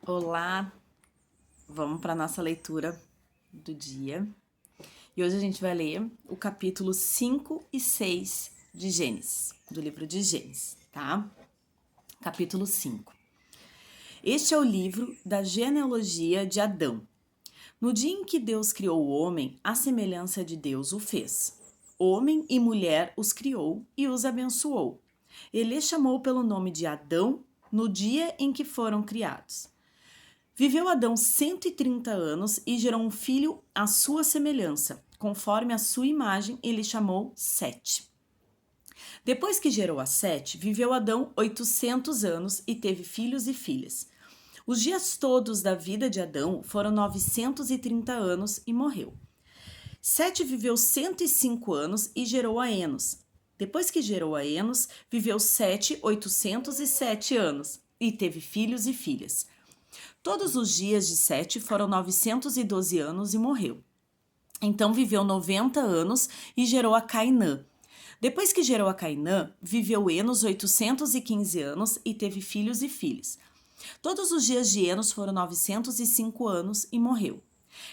Olá, vamos para a nossa leitura do dia. E hoje a gente vai ler o capítulo 5 e 6 de Gênesis, do livro de Gênesis, tá? Capítulo 5. Este é o livro da genealogia de Adão. No dia em que Deus criou o homem, à semelhança de Deus o fez. Homem e mulher os criou e os abençoou. Ele chamou pelo nome de Adão no dia em que foram criados. Viveu Adão 130 anos e gerou um filho à sua semelhança, conforme a sua imagem, ele chamou Sete. Depois que gerou a Sete, viveu Adão 800 anos e teve filhos e filhas. Os dias todos da vida de Adão foram 930 anos e morreu. Sete viveu 105 anos e gerou a Enos. Depois que gerou a Enos, viveu Sete 807 anos e teve filhos e filhas. Todos os dias de Sete foram 912 anos e morreu. Então viveu 90 anos e gerou a Cainã. Depois que gerou a Cainã, viveu Enos 815 anos e teve filhos e filhas. Todos os dias de Enos foram 905 anos e morreu.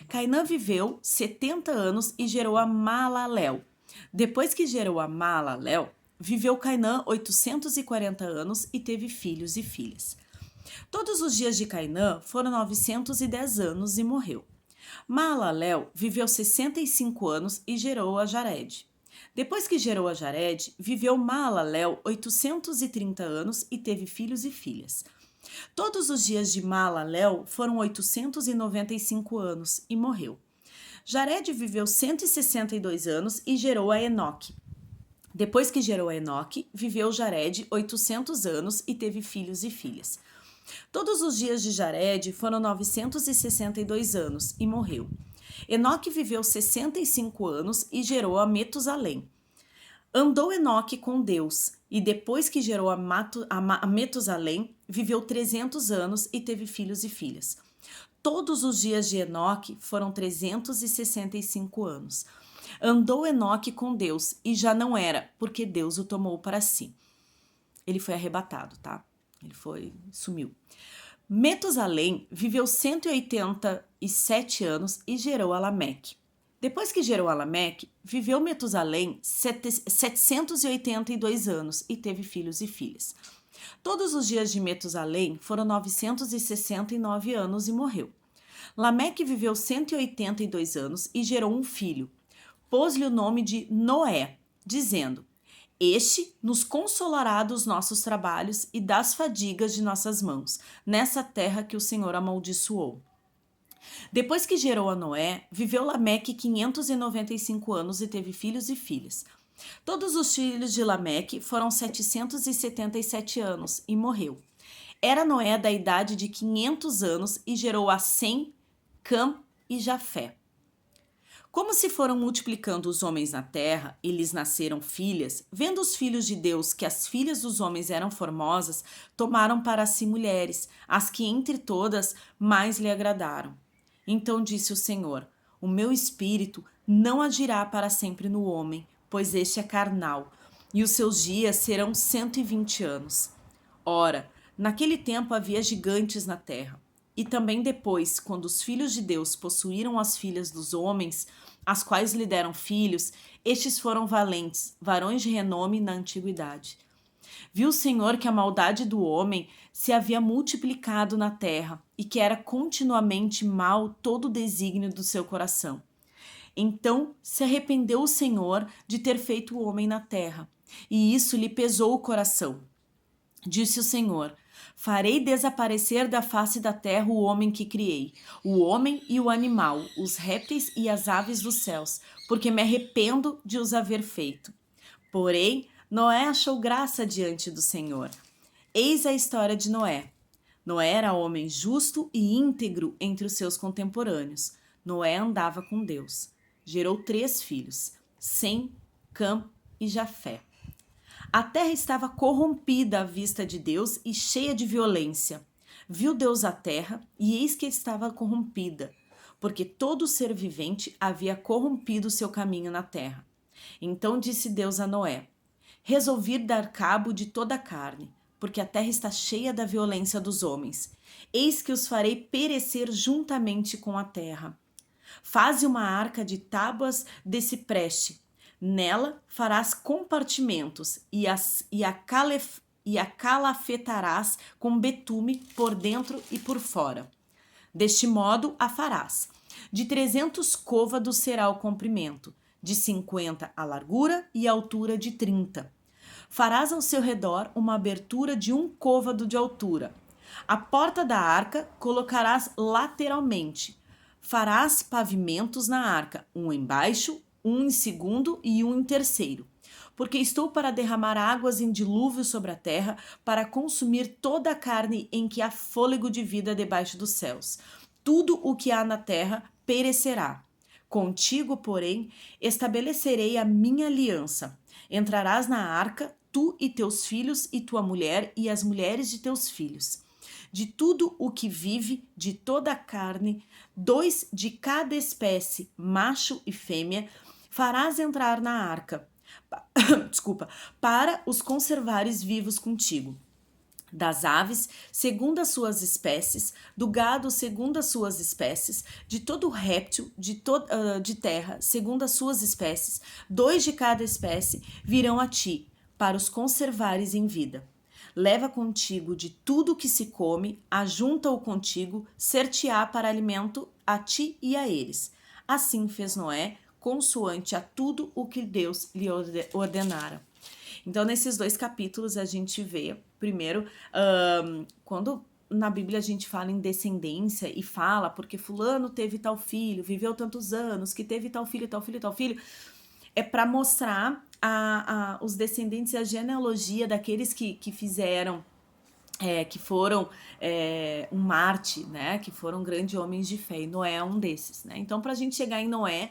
Cainã viveu 70 anos e gerou a Maalalel. Depois que gerou a Maalalel, viveu Cainã 840 anos e teve filhos e filhas. Todos os dias de Cainã foram 910 anos e morreu. Maalalel viveu 65 anos e gerou a Jared. Depois que gerou a Jared, viveu Maalalel 830 anos e teve filhos e filhas. Todos os dias de Maalalel foram 895 anos e morreu. Jared viveu 162 anos e gerou a Enoque. Depois que gerou a Enoque, viveu Jared 800 anos e teve filhos e filhas. Todos os dias de Jared foram 962 anos e morreu. Enoque viveu 65 anos e gerou a Metusalém. Andou Enoque com Deus, e depois que gerou a Metusalém, viveu 300 anos e teve filhos e filhas. Todos os dias de Enoque foram 365 anos. Andou Enoque com Deus, e já não era, porque Deus o tomou para si. Ele foi arrebatado, tá? Sumiu. Metusalém viveu 187 anos e gerou a Lameque. Depois que gerou a Lameque, viveu Metusalém 782 anos e teve filhos e filhas. Todos os dias de Metusalém foram 969 anos e morreu. Lameque viveu 182 anos e gerou um filho. Pôs-lhe o nome de Noé, dizendo: Este nos consolará dos nossos trabalhos e das fadigas de nossas mãos, nessa terra que o Senhor amaldiçoou. Depois que gerou a Noé, viveu Lameque 595 anos e teve filhos e filhas. Todos os filhos de Lameque foram 777 anos e morreu. Era Noé da idade de 500 anos e gerou a Sem, Cam e Jafé. Como se foram multiplicando os homens na terra e lhes nasceram filhas, vendo os filhos de Deus que as filhas dos homens eram formosas, tomaram para si mulheres, as que entre todas mais lhe agradaram. Então disse o Senhor: O meu espírito não agirá para sempre no homem, pois este é carnal, e os seus dias serão 120 anos. Ora, naquele tempo havia gigantes na terra. E também depois, quando os filhos de Deus possuíram as filhas dos homens, as quais lhe deram filhos, estes foram valentes, varões de renome na antiguidade. Viu o Senhor que a maldade do homem se havia multiplicado na terra e que era continuamente mal todo o desígnio do seu coração. Então se arrependeu o Senhor de ter feito o homem na terra, e isso lhe pesou o coração. Disse o Senhor: Farei desaparecer da face da terra o homem que criei, o homem e o animal, os répteis e as aves dos céus, porque me arrependo de os haver feito. Porém, Noé achou graça diante do Senhor. Eis a história de Noé. Noé era homem justo e íntegro entre os seus contemporâneos. Noé andava com Deus. Gerou 3 filhos, Sem, Cam e Jafé. A terra estava corrompida à vista de Deus e cheia de violência. Viu Deus a terra, e eis que estava corrompida, porque todo ser vivente havia corrompido seu caminho na terra. Então disse Deus a Noé: Resolvi dar cabo de toda a carne, porque a terra está cheia da violência dos homens. Eis que os farei perecer juntamente com a terra. Faze uma arca de tábuas de cipreste. Nela farás compartimentos e a calafetarás com betume por dentro e por fora. Deste modo a farás. De 300 côvados será o comprimento, de 50 a largura e a altura de 30. Farás ao seu redor uma abertura de 1 côvado de altura. A porta da arca colocarás lateralmente. Farás pavimentos na arca, um embaixo, um em segundo e um em terceiro. Porque estou para derramar águas em dilúvio sobre a terra, para consumir toda a carne em que há fôlego de vida debaixo dos céus. Tudo o que há na terra perecerá. Contigo, porém, estabelecerei a minha aliança. Entrarás na arca, tu e teus filhos e tua mulher e as mulheres de teus filhos. De tudo o que vive, de toda a carne, 2 de cada espécie, macho e fêmea, farás entrar na arca. Para os conservares vivos contigo. Das aves, segundo as suas espécies, do gado, segundo as suas espécies, de todo réptil de terra, segundo as suas espécies, 2 de cada espécie virão a ti, para os conservares em vida. Leva contigo de tudo que se come, ajunta-o contigo, ser-te-á para alimento a ti e a eles. Assim fez Noé, consoante a tudo o que Deus lhe ordenara. Então, nesses 2 capítulos, a gente vê, primeiro, quando na Bíblia a gente fala em descendência e fala porque fulano teve tal filho, viveu tantos anos, que teve tal filho, tal filho, tal filho, é para mostrar os descendentes e a genealogia daqueles que fizeram, que foram um Marte, né, que foram grandes homens de fé, e Noé é um desses, né? Então, para a gente chegar em Noé,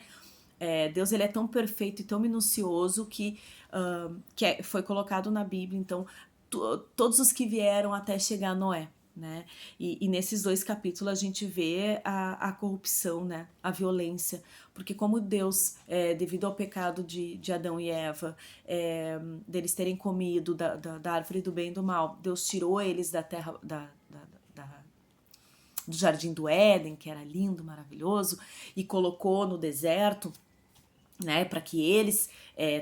Deus ele é tão perfeito e tão minucioso que foi colocado na Bíblia, então todos os que vieram até chegar a Noé, né? E nesses 2 capítulos a gente vê a corrupção, né? A violência, porque como Deus, devido ao pecado de Adão e Eva, deles terem comido da árvore do bem e do mal, Deus tirou eles da terra, do jardim do Éden, que era lindo, maravilhoso, e colocou no deserto, né, para que eles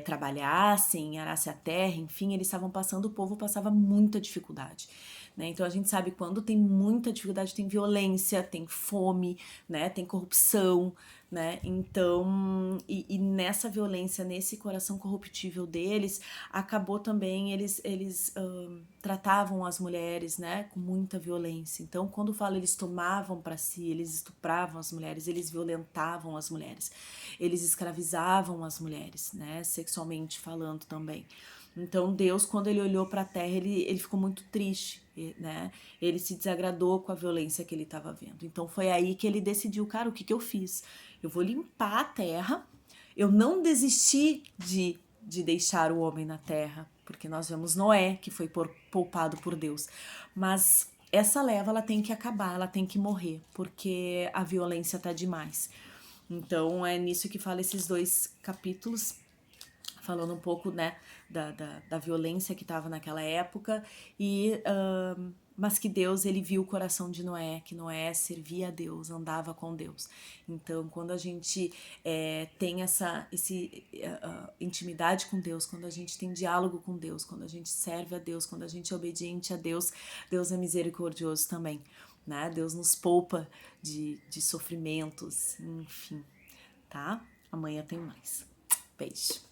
trabalhassem, arassem a terra, enfim, eles estavam passando, o povo passava muita dificuldade, né? Então a gente sabe quando tem muita dificuldade, tem violência, tem fome, né, tem corrupção, né? Então, e nessa violência, nesse coração corruptível deles, acabou também, eles tratavam as mulheres, né, com muita violência. Então, quando falo eles tomavam para si, eles estupravam as mulheres, eles violentavam as mulheres, eles escravizavam as mulheres, né, sexualmente falando também. Então Deus, quando ele olhou para a terra, ele ficou muito triste, né? Ele se desagradou com a violência que ele estava vendo. Então foi aí que ele decidiu, cara, o que eu fiz? Eu vou limpar a terra. Eu não desisti de deixar o homem na terra, porque nós vemos Noé, que foi poupado por Deus. Mas essa leva, ela tem que acabar, ela tem que morrer, porque a violência tá demais. Então é nisso que fala esses 2 capítulos, falando um pouco, né, da violência que estava naquela época, mas que Deus, ele viu o coração de Noé, que Noé servia a Deus, andava com Deus. Então, quando a gente tem essa intimidade com Deus, quando a gente tem diálogo com Deus, quando a gente serve a Deus, quando a gente é obediente a Deus, Deus é misericordioso também, né? Deus nos poupa de sofrimentos, enfim, tá? Amanhã tem mais. Beijo.